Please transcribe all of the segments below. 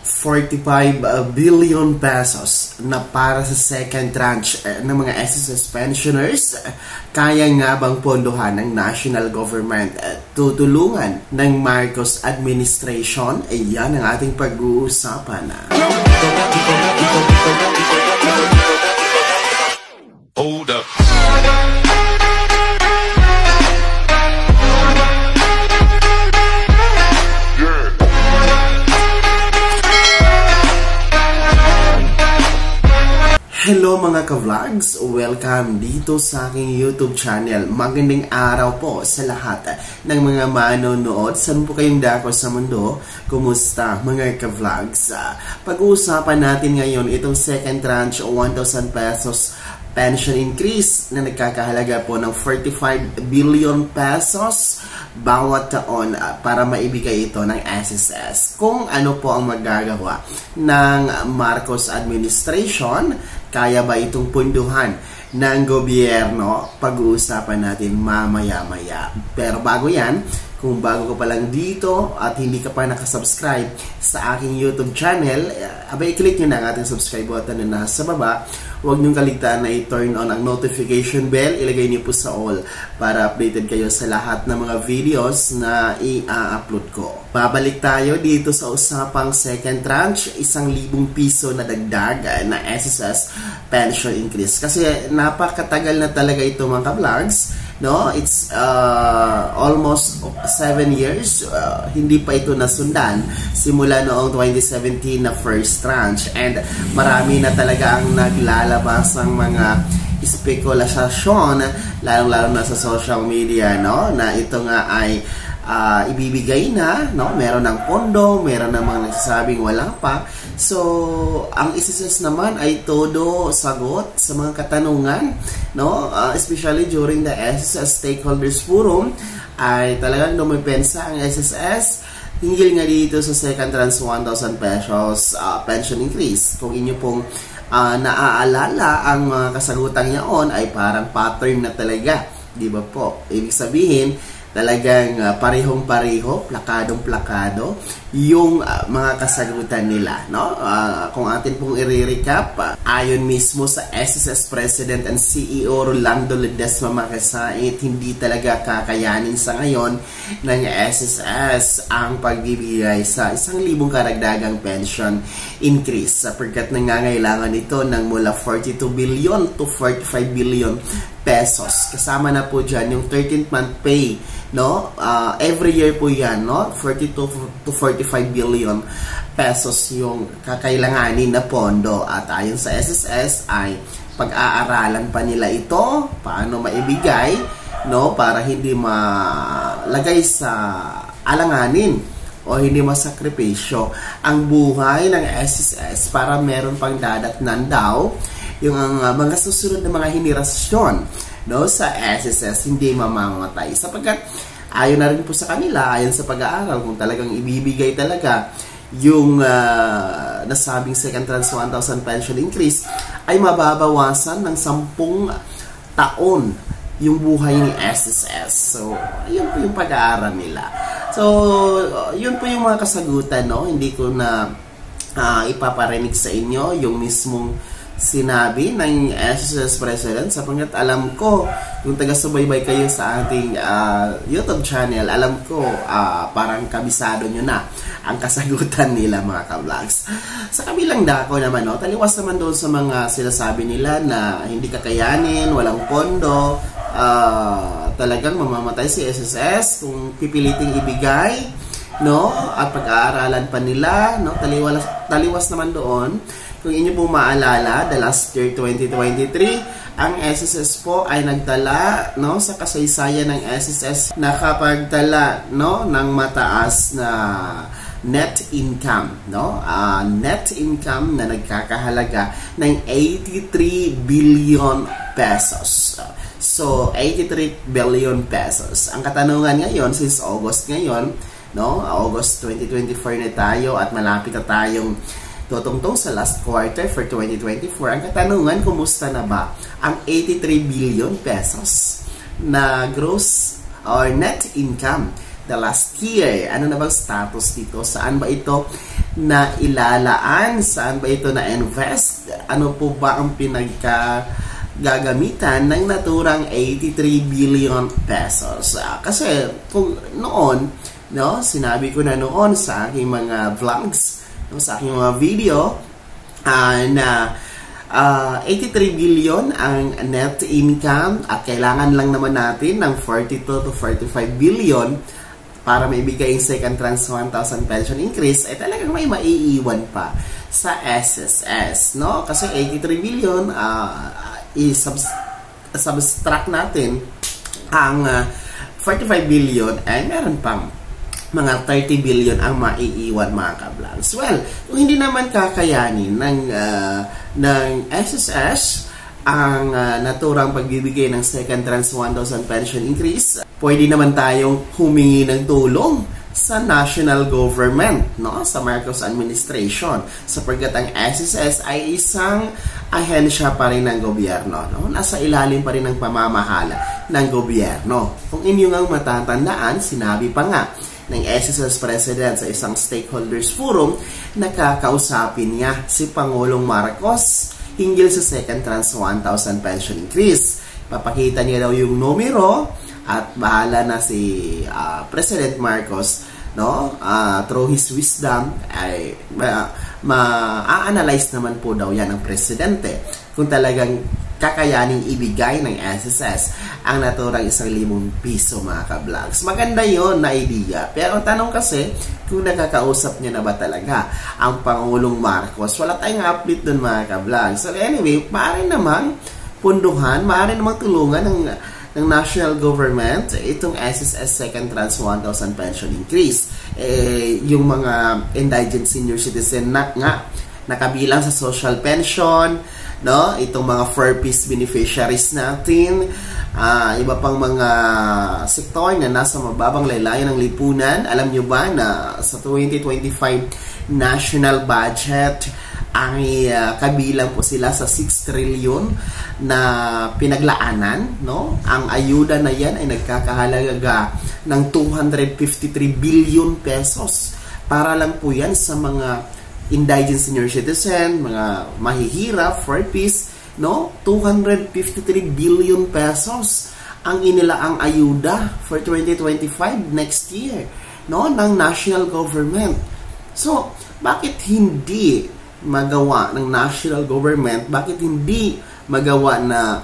45 billion pesos na para sa second tranche ng mga SSS pensioners. Kaya nga bang pondohan ng national government tutulungan ng Marcos administration? Ayan ang ating pag-uusapan. Hold up. Hello mga ka-vlogs! Welcome dito sa aking YouTube channel. Magandang araw po sa lahat ng mga manonood. Saan po kayong dako sa mundo? Kumusta mga ka-vlogs? Pag-uusapan natin ngayon itong second tranche o 1,000 pesos pension increase na nagkakahalaga po ng 45 billion pesos bawat taon para maibigay ito ng SSS. Kung ano po ang magagawa ng Marcos administration, kaya ba itong punduhan ng gobyerno? Pag-uusapan natin mamaya-maya. Pero bago yan, kung bago ka pa lang dito at hindi ka pa nakasubscribe sa aking YouTube channel, abay i-click nyo na ang ating subscribe button na nasa baba. Huwag nyo kaligtaan na i-turn on ang notification bell. Ilagay niyo po sa all para updated kayo sa lahat ng mga videos na i-upload ko. Babalik tayo dito sa usapang second tranche, 1,000 piso na dagdag na SSS pension increase. Kasi napakatagal na talaga ito mga ka-vlogs. No, it's almost 7 years, hindi pa ito nasundan simula noong 2017 na first tranche, and marami na talaga ang naglalabas ng mga spekulasyon, lalong-lalo na sa social media, no, na ito nga ay ibibigay na, no, meron ng pondo, meron ng mga nagsasabing wala pa. So, ang SSS naman ay todo sagot sa mga katanungan, no? Especially during the SSS Stakeholders Forum, ay talagang dumipensa ang SSS hinggil nga dito sa second tranche 1,000 pesos pension increase. Kung inyo pong naaalala, ang kasagutan niyaon ay parang pattern na talaga, di ba po? Ibig sabihin, talagang parehong-pareho, plakadong-plakado yung mga kasagutan nila, no? Kung atin pong i-recap, ayon mismo sa SSS President and CEO Rolando Ledesma Makasait, hindi talaga kakayanin sa ngayon ng SSS ang pagbibigay sa 1,000 karagdagang pension increase, sapagkat nangangailangan ito ng mula 42 billion to 45 billion pesos. Kasama na po dyan yung 13th month pay, no? Every year po yan, no? 42 to 45 billion pesos yung kakailanganin na pondo. At ayon sa SSS ay pag-aaralan pa nila ito, paano maibigay, no? Para hindi malagay sa alanganin o hindi masakripisyo ang buhay ng SSS para meron pang dadatnan daw yung mga susunod na mga henerasyon, no, sa SSS hindi mamamatay, sapagkat ayon na rin po sa kanila, ayon sa pag-aaral, kung talagang ibibigay talaga yung nasabing second tranche 1,000 pension increase, ay mababawasan ng 10 taon yung buhay ni SSS. So, yun po yung pag-aaral nila. So, yun po yung mga kasagutan, no? Hindi ko na ipaparinig sa inyo yung mismong sinabi ng SSS President, sapagkat alam ko, kung taga-subaybay kayo sa ating YouTube channel, alam ko parang kabisado nyo na ang kasagutan nila mga ka-vlogs. Sa kabilang dako naman, no, taliwas naman doon sa mga sinasabi nila na hindi kakayanin, walang pondo, talagang mamamatay si SSS kung pipiliting ibigay, no, at pag-aaralan pa nila, no, taliwas naman doon. Kung inyo po maalala, the last year 2023, ang SSS po ay nagdala, no, sa kasaysayan ng SSS, nakapagdala, no, ng mataas na net income, no, net income na nagkakahalaga ng 83 billion pesos. So, 83 billion pesos. Ang katanungan ngayon, since August ngayon, no, August 2024 na tayo at malapit na tayong tutungtong sa last quarter for 2024, ang katanungan, kumusta na ba ang 83 billion pesos na gross or net income the last year. Ano na bang status dito? Saan ba ito na ilalaan? Saan ba ito na invest? Ano po ba ang gagamitan ng naturang 83 billion pesos? Kasi kung noon, no, sinabi ko na noon sa aking mga vlogs, no, sa aking mga video, na 83 billion ang net income at kailangan lang naman natin ng 42 to 45 billion para maibigay yung second tranche 1,000 pension increase, ay talagang may maiiwan pa sa SSS, no? Kasi 83 billion, i-subtract natin ang 45 billion ay meron pang mga 30 billion ang maiiwan, mga ka-vlogs. Well, kung hindi naman kakayanin ng SSS ang naturang pagbibigay ng second tranche 1,000 pension increase, pwede naman tayong humingi ng tulong sa national government, no, sa Marcos administration, sapagkat ang SSS ay isang ahensya pa rin ng gobyerno, no? Nasa ilalim pa rin ng pamamahala ng gobyerno. Kung inyo ngang matatandaan, sinabi pa nga ng SSS President sa isang stakeholders forum, nakakausapin niya si Pangulong Marcos hinggil sa second tranche 1,000 pension increase. Papakita niya daw yung numero at bahala na si President Marcos, no, through his wisdom ay ma-analyze naman po daw yan ng presidente kung talagang kakayaning ibigay ng SSS ang naturang 1,000 piso, mga ka-vlogs. Maganda yon na idea. Pero ang tanong kasi, kung nakakausap niya na ba talaga ang Pangulong Marcos? Wala tayong update dun, mga ka-vlogs. So anyway, maaari namang punduhan, maaari namang tulungan ng national government itong SSS second tranche 1,000 pension increase. Yung mga indigent senior citizen na nakabilang sa social pension, no, itong mga 4-piece beneficiaries natin, iba pang mga sektor na nasa mababang laylayan ng lipunan. Alam nyo ba na sa 2025 national budget ay kabilang po sila sa 6 trillion na pinaglaanan, no? Ang ayuda na yan ay nagkakahalaga ng 253 billion pesos. Para lang po yan sa mga indigent senior citizen, mga mahihirap, 4-piece, no? 253 billion pesos ang inilaang ayuda for 2025 next year, no, ng national government. So, bakit hindi magawa ng national government, bakit hindi magawa na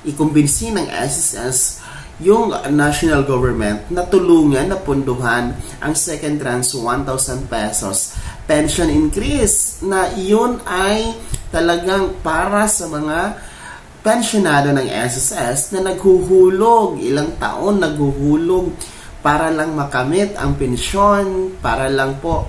ikumbinsi ng SSS yung national government na tulungan, na punduhan ang second tranche 1,000 pesos pension increase, na yun ay talagang para sa mga pensionado ng SSS na naghuhulog, ilang taon naghuhulog para lang makamit ang pensyon, para lang po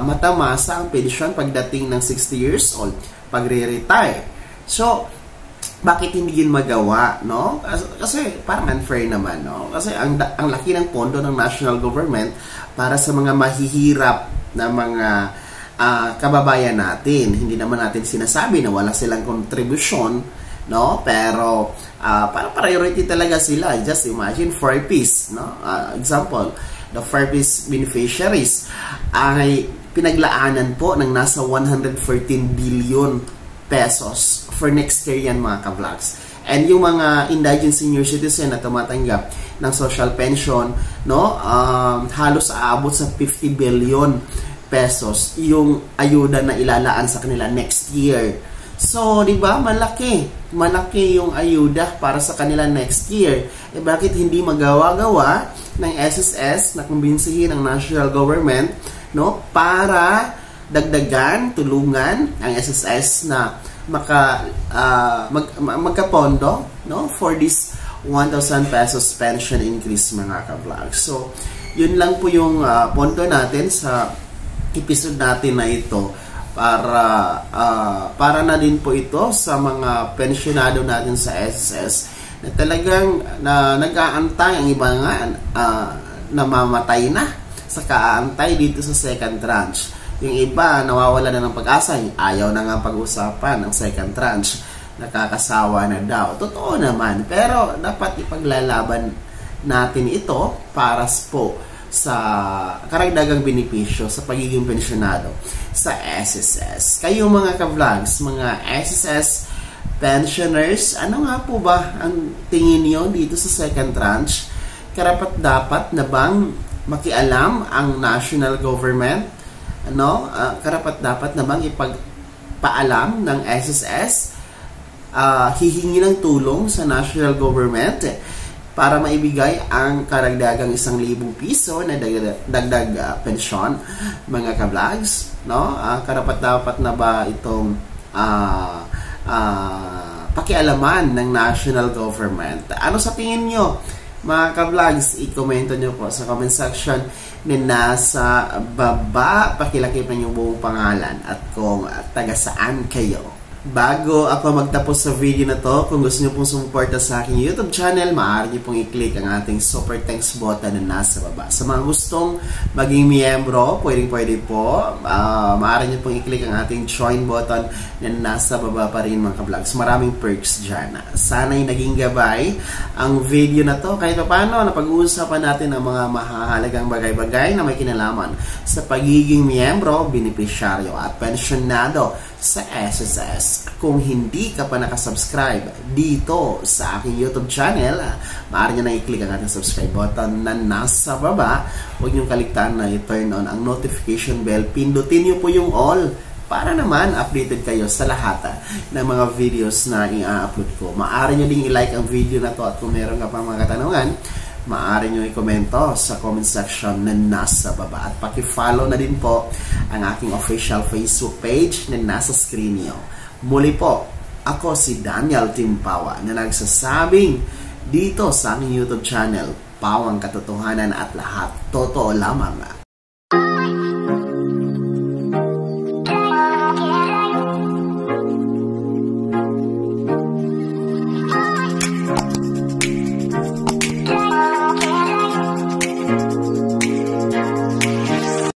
matamasa ang pensyon pagdating ng 60 years old, pagre-retire. So, bakit hindi yun magawa, no? Kasi parang unfair naman, no? Kasi ang laki ng pondo ng national government para sa mga mahihirap na mga kababayan natin. Hindi naman natin sinasabi na wala silang kontribusyon, no? Pero parang priority talaga sila. Just imagine 4-piece, no? Example, the 4-piece beneficiaries ay pinaglaanan po ng nasa 114 billion pesos for next year yan, mga ka-vlogs. And yung mga indigent senior citizen na tumatanggap ng social pension, no, halos aabot sa 50 billion pesos yung ayuda na ilalaan sa kanila next year. So, di ba, malaki yung ayuda para sa kanila next year. Bakit hindi magawa-gawa ng SSS na kumbinsihin ng national government, no, para dagdagan, tulungan ang SSS na magkapondo, no, for this 1,000 pesos pension increase, mga ka-vlog. So, yun lang po yung pondo natin sa episode natin na ito, para na din po ito sa mga pensionado natin sa SSS na talagang nag-aantay. Ang iba nga namamatay na sa kaantay dito sa second tranche. Yung iba nawawala na ng pag-asa, ayaw na nga pag-usapan ng second tranche, nakakasawa na daw. Totoo naman, pero dapat ipaglalaban natin ito para po sa karagdagang benepisyo sa pagiging pensyonado sa SSS. Kayo mga ka-vlogs, mga SSS pensioners, ano nga po ba ang tingin niyo dito sa second tranche? Karapat-dapat na bang makialam ang national government? Karapat-dapat na bang ipagpaalam ng SSS? Hihingi ng tulong sa national government para maibigay ang karagdagang 1,000 piso na dagdag pensyon, mga ka-vlogs, karapat-dapat na ba itong pakialaman ng national government? Ano sa tingin nyo, mga ka-vlogs? I-komento nyo po sa comment section na nasa baba. Pakilakip na yung buong pangalan at kung taga saan kayo. Bago ako magtapos sa video na to, kung gusto nyo pong sumuporta sa aking YouTube channel, maaari nyo pong i-click ang ating super thanks button na nasa baba. Sa mga gustong maging miyembro, pwede po. Maaari nyo pong i-click ang ating join button na nasa baba pa rin, mga ka-vlogs. Maraming perks dyan. Sana'y naging gabay ang video na to. Kahit paano, napag-uusapan natin ang mga mahahalagang bagay-bagay na may kinalaman sa pagiging miyembro, benepisyaryo at pensyonado sa SSS. Kung hindi ka pa nakasubscribe dito sa aking YouTube channel, maaari nyo na i-click ang ating subscribe button na nasa baba. Huwag nyo kaligtaan na i-turn on ang notification bell. Pindutin nyo po yung all para naman updated kayo sa lahat ng mga videos na i-upload ko. Maaari nyo ding i-like ang video na to at kung meron ka pang mga katanungan, maaari nyo i-komento sa comment section na nasa baba. At paki-follow na din po ang aking official Facebook page na nasa screen nyo. Muli po, ako si Daniel Timpawa na nagsasabing dito sa aking YouTube channel, Pawang Katotohanan at lahat totoo lamang.